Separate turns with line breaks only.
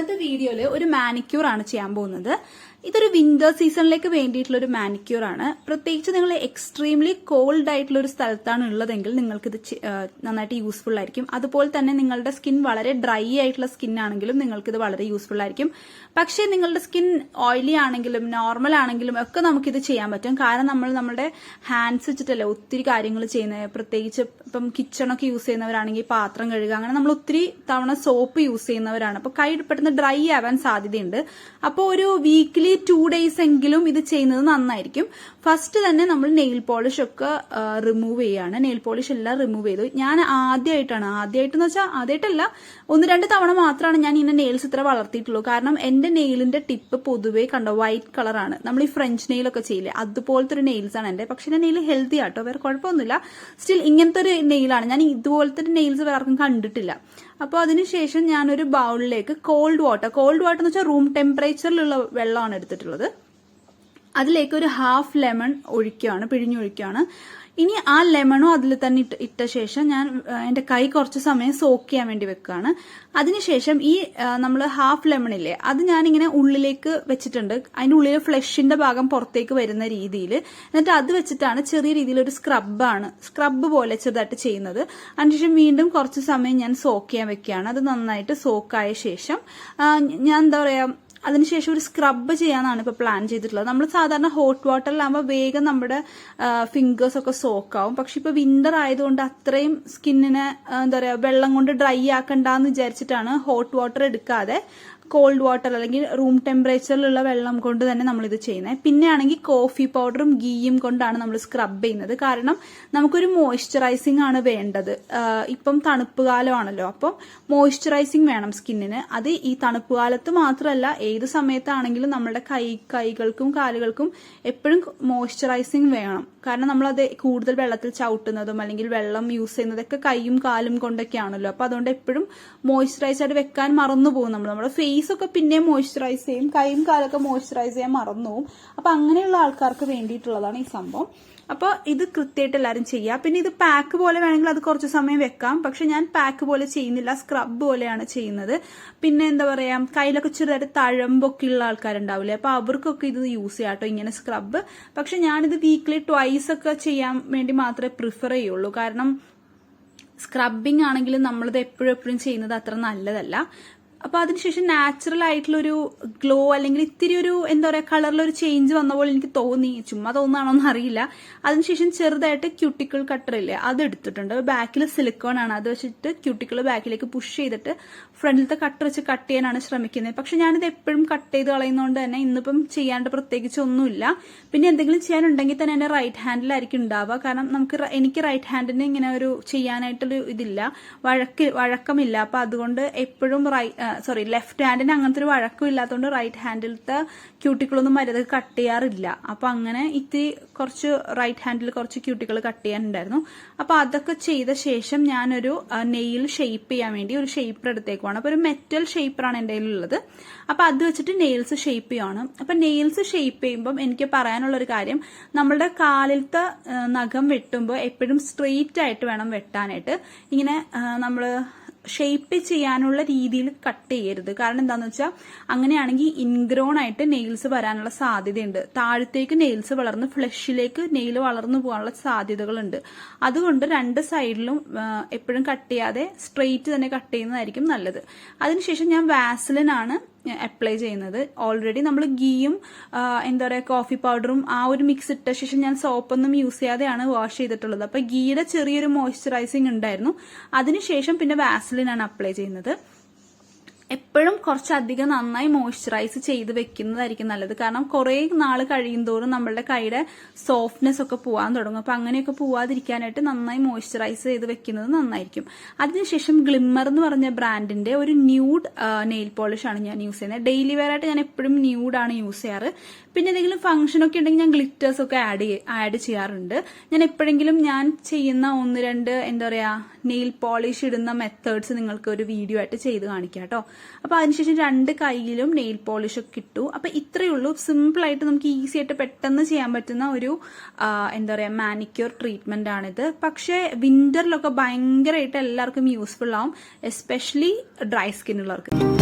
ഇന്നത്തെ വീഡിയോയില് ഒരു മാനിക്യൂർ ആണ് ചെയ്യാൻ പോകുന്നത്. ഇതൊരു വിന്റർ സീസണിലേക്ക് വേണ്ടിയിട്ടുള്ള ഒരു മാനിക്യൂർ ആണ്. പ്രത്യേകിച്ച് നിങ്ങൾ എക്സ്ട്രീംലി കോൾഡ് ആയിട്ടുള്ള ഒരു സ്ഥലത്താണ് ഉള്ളതെങ്കിൽ നിങ്ങൾക്ക് ഇത് നന്നായിട്ട് യൂസ്ഫുൾ ആയിരിക്കും. അതുപോലെ തന്നെ നിങ്ങളുടെ സ്കിൻ വളരെ ഡ്രൈ ആയിട്ടുള്ള സ്കിൻ ആണെങ്കിലും നിങ്ങൾക്ക് ഇത് വളരെ യൂസ്ഫുൾ ആയിരിക്കും. പക്ഷേ നിങ്ങളുടെ സ്കിൻ ഓയിലി ആണെങ്കിലും നോർമൽ ആണെങ്കിലും ഒക്കെ നമുക്കിത് ചെയ്യാൻ പറ്റും. കാരണം നമ്മൾ നമ്മുടെ ഹാൻഡ്സ് വെച്ചിട്ടല്ലേ ഒത്തിരി കാര്യങ്ങൾ ചെയ്യുന്നത്. പ്രത്യേകിച്ച് ഇപ്പം കിച്ചണൊക്കെ യൂസ് ചെയ്യുന്നവരാണെങ്കിൽ പാത്രം കഴുകുക, അങ്ങനെ നമ്മൾ ഒത്തിരി തവണ സോപ്പ് യൂസ് ചെയ്യുന്നവരാണ്. അപ്പൊ കൈ പെട്ടെന്ന് ഡ്രൈ ആവാൻ സാധ്യതയുണ്ട്. അപ്പോൾ ഒരു വീക്കിലി 2 days എങ്കിലും ഇത് ചെയ്യുന്നത് നന്നായിരിക്കും. ഫസ്റ്റ് തന്നെ നമ്മൾ നെയിൽ പോളിഷ് ഒക്കെ റിമൂവ് ചെയ്യാണ്. നെയിൽ പോളിഷ് എല്ലാം റിമൂവ് ചെയ്തു. ഞാൻ ആദ്യമായിട്ടെന്ന് വെച്ചാൽ ആദ്യമായിട്ടല്ല, 1-2 തവണ മാത്രമാണ് ഞാൻ ഇങ്ങനെ നെയിൽസ് ഇത്ര വളർത്തിയിട്ടുള്ളൂ. കാരണം എന്റെ നെയിലിന്റെ ടിപ്പ് പൊതുവേ കണ്ടോ വൈറ്റ് കളറാണ്. നമ്മൾ ഈ ഫ്രഞ്ച് നെയിലൊക്കെ ചെയ്യില്ലേ, അതുപോലത്തെ ഒരു നെയിൽസ് ആണ് എന്റെ. പക്ഷെ എന്റെ നെയിൽ ഹെൽത്തി ആട്ടോ, വേറെ കുഴപ്പമൊന്നുമില്ല. സ്റ്റിൽ ഇങ്ങനത്തെ ഒരു നെയിലാണ്. ഞാൻ ഇതുപോലത്തെ നെയിൽസ് വേറെ ആർക്കും കണ്ടിട്ടില്ല. അപ്പോൾ അതിനുശേഷം ഞാനൊരു ബൗളിലേക്ക് കോൾഡ് വാട്ടർ എന്ന് വെച്ചാൽ റൂം ടെമ്പറേച്ചറിലുള്ള വെള്ളമാണ് എടുത്തിട്ടുള്ളത്. അതിലേക്ക് ഒരു 1/2 ലെമൺ പിഴിഞ്ഞൊഴിക്കുകയാണ്. ഇനി ആ ലെമണും അതിൽ തന്നെ ഇട്ട ശേഷം ഞാൻ എന്റെ കൈ കുറച്ച് സമയം സോക്ക് ചെയ്യാൻ വേണ്ടി വെക്കുകയാണ്. അതിനുശേഷം ഈ നമ്മൾ 1/2 ലെമൺ ഇല്ലേ, അത് ഞാനിങ്ങനെ ഉള്ളിലേക്ക് വെച്ചിട്ടുണ്ട്. അതിന്റെ ഉള്ളിൽ ഫ്ലഷിന്റെ ഭാഗം പുറത്തേക്ക് വരുന്ന രീതിയിൽ. എന്നിട്ട് അത് വെച്ചിട്ടാണ് ചെറിയ രീതിയിൽ ഒരു സ്ക്രബ് പോലെ ചെറുതായിട്ട് ചെയ്യുന്നത്. അതിനുശേഷം വീണ്ടും കുറച്ച് സമയം ഞാൻ സോക്ക് ചെയ്യാൻ വെക്കുകയാണ്. അത് നന്നായിട്ട് സോക്കായ ശേഷം ഞാൻ എന്താ പറയാ, അതിനുശേഷം ഒരു സ്ക്രബ് ചെയ്യാനാണ് ഇപ്പൊ പ്ലാൻ ചെയ്തിട്ടുള്ളത്. നമ്മൾ സാധാരണ ഹോട്ട് വാട്ടറിലാകുമ്പോൾ വേഗം നമ്മുടെ ഫിംഗേഴ്സ് ഒക്കെ സോക്ക് ആവും. പക്ഷെ ഇപ്പൊ വിന്റർ ആയതുകൊണ്ട് അത്രയും സ്കിന്നിനെ എന്താ പറയാ വെള്ളം കൊണ്ട് ഡ്രൈ ആക്കണ്ടെന്ന് വിചാരിച്ചിട്ടാണ് ഹോട്ട് വാട്ടർ എടുക്കാതെ കോൾഡ് വാട്ടർ അല്ലെങ്കിൽ റൂം ടെമ്പറേച്ചറിലുള്ള വെള്ളം കൊണ്ട് തന്നെ നമ്മൾ ഇത് ചെയ്യുന്നത്. പിന്നെ ആണെങ്കിൽ കോഫി പൗഡറും ഗീയും കൊണ്ടാണ് നമ്മൾ സ്ക്രബ് ചെയ്യുന്നത്. കാരണം നമുക്കൊരു മോയ്സ്ചറൈസിംഗ് ആണ് വേണ്ടത്. ഇപ്പം തണുപ്പ് കാലമാണല്ലോ, അപ്പം മോയ്സ്ചറൈസിംഗ് വേണം സ്കിന്നിന്. അത് ഈ തണുപ്പ് കാലത്ത് മാത്രമല്ല, ഏത് സമയത്താണെങ്കിലും നമ്മുടെ കൈകൾക്കും കാലുകൾക്കും എപ്പോഴും മോയ്സ്ചറൈസിംഗ് വേണം. കാരണം നമ്മളത് കൂടുതൽ വെള്ളത്തിൽ ചവിട്ടുന്നതും അല്ലെങ്കിൽ വെള്ളം യൂസ് ചെയ്യുന്നതൊക്കെ കൈയും കാലും കൊണ്ടൊക്കെയാണല്ലോ. അപ്പൊ അതുകൊണ്ട് എപ്പോഴും മോയ്സ്ചറൈസ് ആയിട്ട് വെക്കാൻ മറന്നു പോകും. നമ്മുടെ ഫേസ് ഒക്കെ പിന്നെ മോയ്സ്ചറൈസ് ചെയ്യും, കൈയും കാലൊക്കെ മോയ്സ്ചറൈസ് ചെയ്യാൻ മറന്നു പോകും. അപ്പൊ അങ്ങനെയുള്ള ആൾക്കാർക്ക് വേണ്ടിയിട്ടുള്ളതാണ് ഈ സംഭവം. അപ്പൊ ഇത് കൃത്യമായിട്ട് എല്ലാവരും ചെയ്യുക. പിന്നെ ഇത് പാക്ക് പോലെ വേണമെങ്കിൽ അത് കുറച്ച് സമയം വെക്കാം. പക്ഷെ ഞാൻ പാക്ക് പോലെ ചെയ്യുന്നില്ല, സ്ക്രബ് പോലെയാണ് ചെയ്യുന്നത്. പിന്നെ എന്താ പറയാ, കയ്യിലൊക്കെ ചെറുതായിട്ട് തഴമ്പൊക്കെ ഉള്ള ആൾക്കാരുണ്ടാവില്ലേ, അപ്പൊ അവർക്കൊക്കെ ഇത് യൂസ് ചെയ്യാം കേട്ടോ, ഇങ്ങനെ സ്ക്രബ്. പക്ഷെ ഞാനിത് വീക്ക്ലി 2 ഒക്കെ ചെയ്യാൻ വേണ്ടി മാത്രമേ പ്രിഫർ ചെയ്യുള്ളൂ. കാരണം സ്ക്രബിങ് ആണെങ്കിലും നമ്മളിത് എപ്പോഴും ചെയ്യുന്നത് അത്ര നല്ലതല്ല. അപ്പൊ അതിനുശേഷം നാച്ചുറൽ ആയിട്ടുള്ള ഒരു ഗ്ലോ അല്ലെങ്കിൽ ഇത്തിരി ഒരു എന്താ പറയാ കളറിലൊരു ചേഞ്ച് വന്ന പോലെ എനിക്ക് തോന്നി. ചുമ്മാ തോന്നുകയാണോന്ന് അറിയില്ല. അതിനുശേഷം ചെറുതായിട്ട് ക്യൂട്ടിക്കിൾ കട്ടർ ഇല്ലേ, അത് എടുത്തിട്ടുണ്ട്. ബാക്കിൽ സിലിക്കോൺ ആണ്, അത് വെച്ചിട്ട് ക്യൂട്ടിക്കിൾ ബാക്കിലേക്ക് പുഷ് ചെയ്തിട്ട് ഫ്രണ്ടിലത്തെ കട്ടർ വെച്ച് കട്ട് ചെയ്യാനാണ് ശ്രമിക്കുന്നത്. പക്ഷെ ഞാനിത് എപ്പോഴും കട്ട് ചെയ്ത് കളയുന്നതുകൊണ്ട് തന്നെ ഇന്നിപ്പം ചെയ്യാണ്ട് പ്രത്യേകിച്ച് ഒന്നുമില്ല. പിന്നെ എന്തെങ്കിലും ചെയ്യാനുണ്ടെങ്കിൽ തന്നെ എന്റെ റൈറ്റ് ഹാൻഡിലായിരിക്കും ഉണ്ടാവുക. കാരണം എനിക്ക് റൈറ്റ് ഹാൻഡിന് ഇങ്ങനെ ഒരു ചെയ്യാനായിട്ടൊരു ഇതില്ല, വഴക്കമില്ല. അപ്പൊ അതുകൊണ്ട് എപ്പോഴും ലെഫ്റ്റ് ഹാൻഡിന് അങ്ങനത്തെ ഒരു വഴക്കം ഇല്ലാത്തതുകൊണ്ട് റൈറ്റ് ഹാൻഡിലത്തെ ക്യൂട്ടിക്കിളൊന്നും മര്യാദക്ക് കട്ട് ചെയ്യാറില്ല. അപ്പൊ അങ്ങനെ കുറച്ച് റൈറ്റ് ഹാൻഡിൽ കുറച്ച് ക്യൂട്ടിക്കിൾ കട്ട് ചെയ്യാനുണ്ടായിരുന്നു. അപ്പൊ അതൊക്കെ ചെയ്ത ശേഷം ഞാനൊരു നെയിൽ ഷേപ്പ് ചെയ്യാൻ വേണ്ടി ഒരു ഷേപ്പർ എടുത്തേക്കുവാണ്. അപ്പൊ ഒരു മെറ്റൽ ഷേപ്പറാണ് എന്റെ കയ്യിലുള്ളത്. അപ്പൊ അത് വെച്ചിട്ട് നെയിൽസ് ഷേപ്പ് ചെയ്യുവാണ്. അപ്പൊ നെയിൽസ് ഷേപ്പ് ചെയ്യുമ്പോൾ എനിക്ക് പറയാനുള്ള ഒരു കാര്യം, നമ്മളുടെ കാലിലത്തെ നഖം വെട്ടുമ്പോൾ എപ്പോഴും സ്ട്രെയിറ്റ് ആയിട്ട് വേണം വെട്ടാനായിട്ട്. ഇങ്ങനെ നമ്മള് ഷേപ്പ് ചെയ്യാനുള്ള രീതിയിൽ കട്ട് ചെയ്യരുത്. കാരണം എന്താന്ന് വെച്ചാൽ അങ്ങനെയാണെങ്കിൽ ഇൻഗ്രോൺ ആയിട്ട് നെയിൽസ് വരാനുള്ള സാധ്യതയുണ്ട്. താഴത്തേക്ക് നെയിൽസ് വളർന്ന് ഫ്ലഷിലേക്ക് നെയിൽ വളർന്നു പോകാനുള്ള സാധ്യതകളുണ്ട്. അതുകൊണ്ട് 2 സൈഡിലും എപ്പോഴും കട്ട് ചെയ്യാതെ സ്ട്രെയിറ്റ് തന്നെ കട്ട് ചെയ്യുന്നതായിരിക്കും നല്ലത്. അതിനുശേഷം ഞാൻ വാസലിനാണ് അപ്ലൈ ചെയ്യുന്നത്. ഓൾറെഡി നമ്മൾ ഗീയും എന്താ പറയാ കോഫി പൗഡറും ആ ഒരു മിക്സ് ഇട്ട ശേഷം ഞാൻ സോപ്പൊന്നും യൂസ് ചെയ്യാതെയാണ് വാഷ് ചെയ്തിട്ടുള്ളത്. അപ്പൊ ഗീയുടെ ചെറിയൊരു മോയ്സ്ചറൈസിങ് ഉണ്ടായിരുന്നു. അതിനുശേഷം പിന്നെ വാസലിനാണ് അപ്ലൈ ചെയ്യുന്നത്. എപ്പോഴും കുറച്ചധികം നന്നായി മോയ്സ്ചറൈസ് ചെയ്ത് വെക്കുന്നതായിരിക്കും നല്ലത്. കാരണം കുറെ നാള് കഴിയുന്തോറും നമ്മളുടെ കൈയുടെ സോഫ്റ്റ്നെസ് ഒക്കെ പോകാൻ തുടങ്ങും. അപ്പൊ അങ്ങനെയൊക്കെ പോവാതിരിക്കാനായിട്ട് നന്നായി മോയ്സ്ചറൈസ് ചെയ്ത് വെക്കുന്നത് നന്നായിരിക്കും. അതിനുശേഷം ഗ്ലിമ്മർ എന്ന് പറഞ്ഞ ബ്രാൻഡിന്റെ ഒരു ന്യൂഡ് നെയിൽ പോളിഷ് ആണ് ഞാൻ യൂസ് ചെയ്യുന്നത്. ഡെയിലി വെയർ ആയിട്ട് ഞാൻ എപ്പോഴും ന്യൂഡാണ് യൂസ് ചെയ്യാറ്. പിന്നെ എന്തെങ്കിലും ഫംഗ്ഷൻ ഒക്കെ ഉണ്ടെങ്കിൽ ഞാൻ ഗ്ലിറ്റേഴ്സ് ഒക്കെ ആഡ് ചെയ്യാറുണ്ട്. ഞാൻ എപ്പോഴെങ്കിലും ഞാൻ ചെയ്യുന്ന 1-2 എന്താ പറയാ നെയിൽ പോളിഷ് ഇടുന്ന മെത്തേഡ്സ് നിങ്ങൾക്ക് ഒരു വീഡിയോ ആയിട്ട് ചെയ്ത് കാണിക്കാം കേട്ടോ. അപ്പൊ അതിനുശേഷം 2 കൈയിലും നെയിൽ പോളിഷ് ഒക്കെ ഇട്ടു. അപ്പൊ ഇത്രയേ ഉള്ളൂ. സിമ്പിൾ ആയിട്ട് നമുക്ക് ഈസി ആയിട്ട് പെട്ടെന്ന് ചെയ്യാൻ പറ്റുന്ന ഒരു എന്താ പറയാ മാനിക്യൂർ ട്രീറ്റ്മെന്റ് ആണിത്. പക്ഷെ വിന്ററിലൊക്കെ ഭയങ്കരമായിട്ട് എല്ലാവർക്കും യൂസ്ഫുൾ ആവും, എസ്പെഷ്യലി ഡ്രൈ സ്കിന്നുള്ളവർക്ക്.